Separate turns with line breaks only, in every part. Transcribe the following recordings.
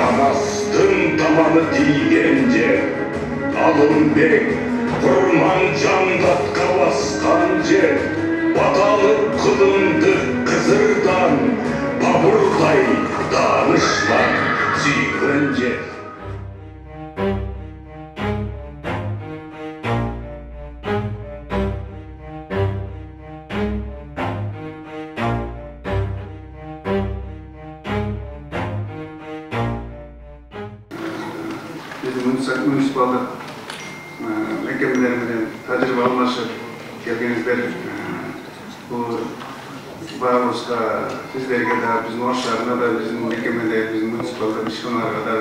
Manastın tabanı tiyince, Alınbek, Kurmancan datka baskan cer, Batalık kılındı kızırdan, Baburday danışlan suygan cer.
Munisipalдык мекемелер менен тажрыйба алмашып келгениңиздер бул баарыбызга сиздерге да биздин Ош шаарына да биздин мекемеде биздин муниципалдык ишканаларга да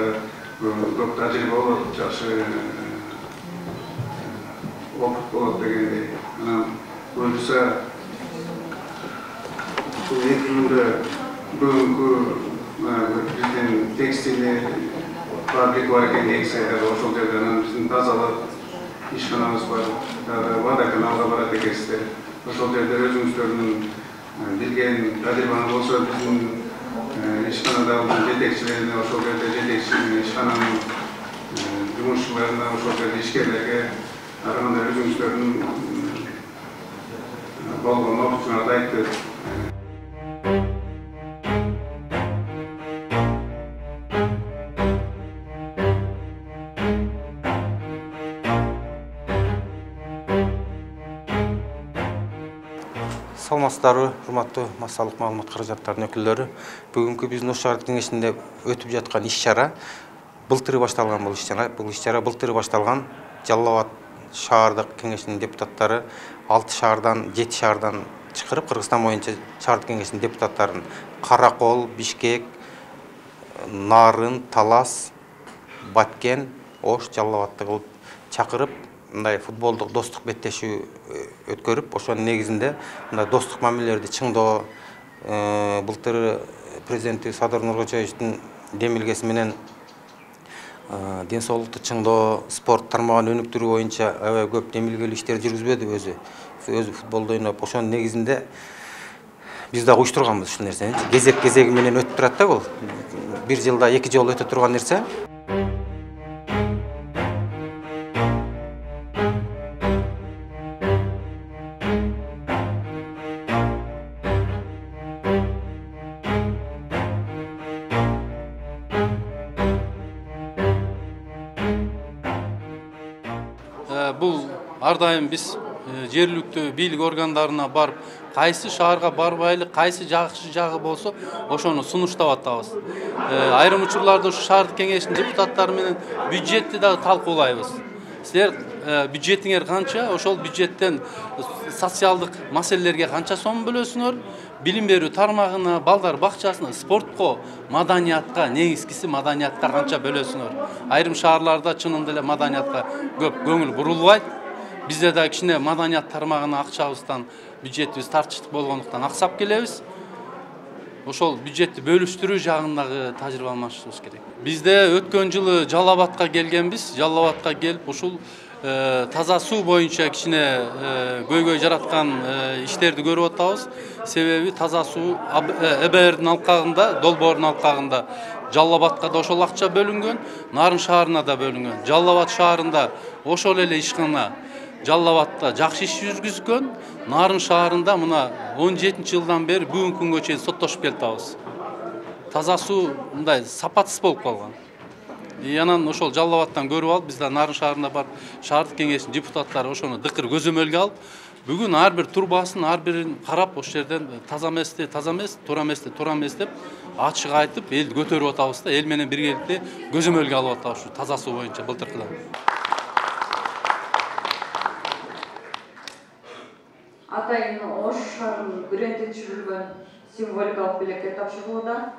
көп тажрыйба болот, жакшы опыт болот дегендей. Анан буюрса бул 2 жылда бүгүнкү биздин текстиль фабрика бар екен, негізі ошол жерден биздин тазалык ишканабыз бар, водоканалга барат экенсиздер. Ошол жерде өзүңүздөрдүн билген тажрыйбаңыз болсо биздин ишканада жетекчилерине, ошол жерде жетекчи ишкананын жумушчуларына, ошол жерде ишкерлерге караганда өзүңүздөрдүн болгон опытуңарды айтып
Саламатсыздарбы, урматтуу массалык маалымат каражаттарынын өкүлдөрү. Бүгүнкү биздин Ош шаардык кеңешинде өтүп жаткан иш-чара былтыры башталган бул иш-чара. Бул иш-чара былтыры башталган. Жалал Абад шаардык кеңешинин депутаттары 6 шаардан, 7 шаардан чакырып, Кыргызстан боюнча шаардык кеңешинин депутаттарын Каракол, Бишкек, Нарын, Талас, Баткен, Ош, Жалал Абадты кылып чакырып, мындай футболдук достук беттешүү өткөрүп, ошонун негизинде мындай достук мамилелерди чыңдоо, былтыр президенти Садыр Нуркожоевичтин демилгеси менен ден соолукту чыңдоо, спорт тармагын өнүктүрүү боюнча аябай көп демилгелүү иштер жүргүзбөдү өзү футболду ойноп. Ошонун негизинде биз да уюштурганбыз ушул нерсени. Кезек-кезеги менен өтүп турат да, бул бир жылда 2 жолу өтө турган нерсе.
Бул ар дайым биз жергиликтүү бийлик органдарына барып, кайсы шаарга барбайлы, кайсы жакшы жагы болсо, ошону сунуштап атабыз. Айрым учурларда ушу шаардык кеңештин депутаттары менен бюджетти да талкуулайбыз. Силер бюджетиңер канча, ошол бюджеттен социалдык маселелерге канча сом бөлөсүңөр, билим берүү тармагына, балдар бакчасына, спортко, маданиятка, негизгиси маданиятка канча бөлөсүңөр. Айрым шаарларда чынында эле маданиятка көп көңүл бурулбайт. Бизде да кичине маданият тармагына акчабыздан бюджетибиз тартыштык болгондуктан аксап келебиз. Ошол бюджетти бөлүштүрүү жагындагы тажрыйба алмашыбыз керек. Бизде өткөн жылы Жалал Абадка келгенбиз. Жалал Абадка келип ушул таза суу боюнча кичине көйгөй жараткан иштерди көрүп атабыз. Себеби таза суу ЭБРдин алкагында, Долбоордун алкагында Жалал Абадка да ошол акча бөлүнгөн, Нарын шаарына да бөлүнгөн. Жалал Абад шаарында ошол эле ишкана Жалал Абадта жакшы иш жүргүзгөн, Нарын шаарында мына 17 жылдан бери бүгүнкү күнгө чейин соттошуп келатабыз. Таза суу мындай сапатсыз болуп калган. Анан ошол Жалал Абадтан көрүп алып, биз да Нарын шаарына барып, шаардык кеңештин депутаттары ошону дыкыр көзөмөлгө алып, бүгүн ар бир турбасын, ар бирин карап, ошол жерден таза эмести, таза эмес, туура эмести, туура эмес деп ачык айтып, элди көтөрүп атабыз да, эл менен биргеликте көзөмөлгө алып атабыз ушу таза суу боюнча былтыркыдан.
Атайын Ош шаарын брендинчи жүргөн символикалык белекке тапшырылууда.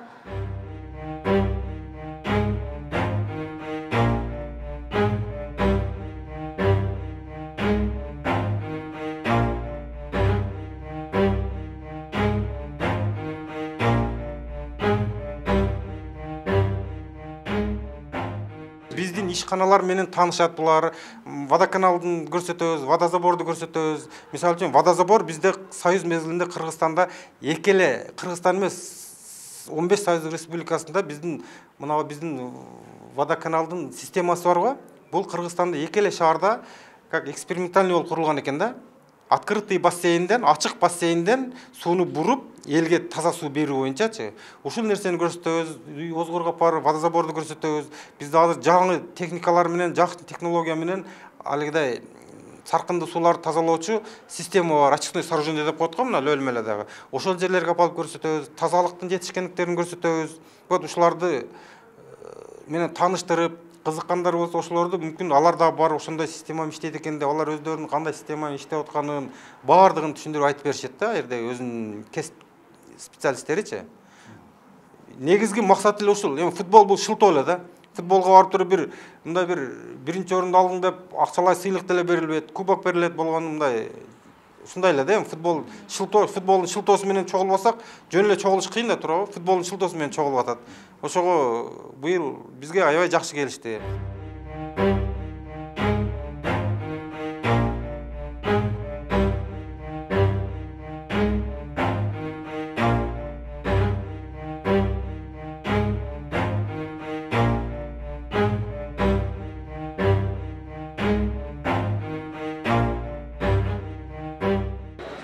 Биздин ишканалар менен таанышат булар. Водоканалдын көрсөтөбүз, водозаборду көрсөтөбүз. Мисалы үчүн водозабор бизде Союз мезгилинде Кыргызстанда экеле, Кыргызстан эмес, 15 Союз Республикасында биздин водоканалдын системасы бар го. Бул Кыргызстанда экеле шаарда как экспериментальный болуп курулган экен да. Открытый бассейнден, ачык бассейнден сууну буруп, элге таза суу берүү боюнчачы. Ушул нерсени көрсөтөбүз, Озгорго барып водозаборду көрсөтөбүз. Бизде азыр жаңы техникалар менен, жакшы технология менен алигидай саркынды сууларды тазалоочу система бар, очистной сооружение деп коет го мына өлмөлөдөгү. Ошол жерлерге алып көрсөтөбүз, тазалыктын жетишкендиктерин көрсөтөбүз. Вот ушуларды менен тааныштырып, кызыккандар болсо ошолорду мүмкүн алар да бар ошондой система иштейт экен деп, алар өздөрүнүн кандай система иштеп атканын баардыгын түшүндүрүп айтып беришет да, жерде өзүнүн кесип специалисттеричи. Негизги максаты эле ушул. Эми футбол бул шылтоо эле да. Футболго барып туруп мындай биринчи орунду алдың деп акчалай сыйлык деле берилбейт, кубок берилет болгон мындай ушундай эле да. Эми футбол шылтоо, футболдун шылтоосу менен чогулбасак, жөн эле чогулуш кыйын да туурабы? Футболдун шылтоосу менен чогулуп атат. Ошого быйыл бизге аябай жакшы келишти.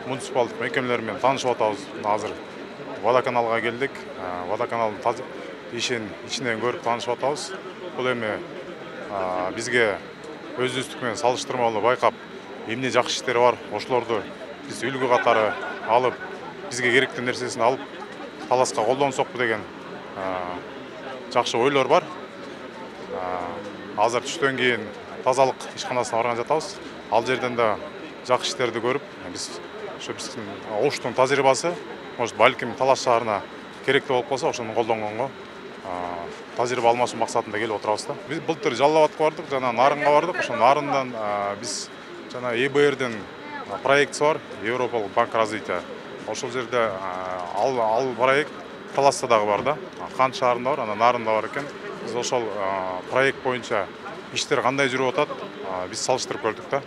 Муниципалдык мекемелер менен таанышып атабыз. Азыр водоканалга келдик. Водоканалдын ишин ичинен көрүп таанышып атабыз. Бул эми бизге өзүбүздүк менен салыштырмалуу байкап, эмне жакшы иштери бар, ошолорду биз үлгү катары алып, бизге керектүү нерсесин алып, таласка колдонсокпу деген жакшы ойлор бар. Азыр түштөн кийин тазалык ишканасына барган жатабыз. Ал жерден да жакшы иштерди көрүп, биз ошо биздин оштун тажрыйбасы, может, балким Талас шаарына керектүү болуп калса, ошону колдонгонго тажрыйба алмашуу максатында келип отурабыз да. Биз былтыр Жалал Абадка бардык, жана Нарынга бардык. Ошо Нарындан биз жана ЭБРдин проектиси бар, Европалык банк развития. Ошол жерде ал проект Таласта дагы бар да. Кант шаарында бар, анан Нарында бар экен. Биз ошол проект боюнча иштер кандай жүрүп атат, биз салыштырып көрдүк да.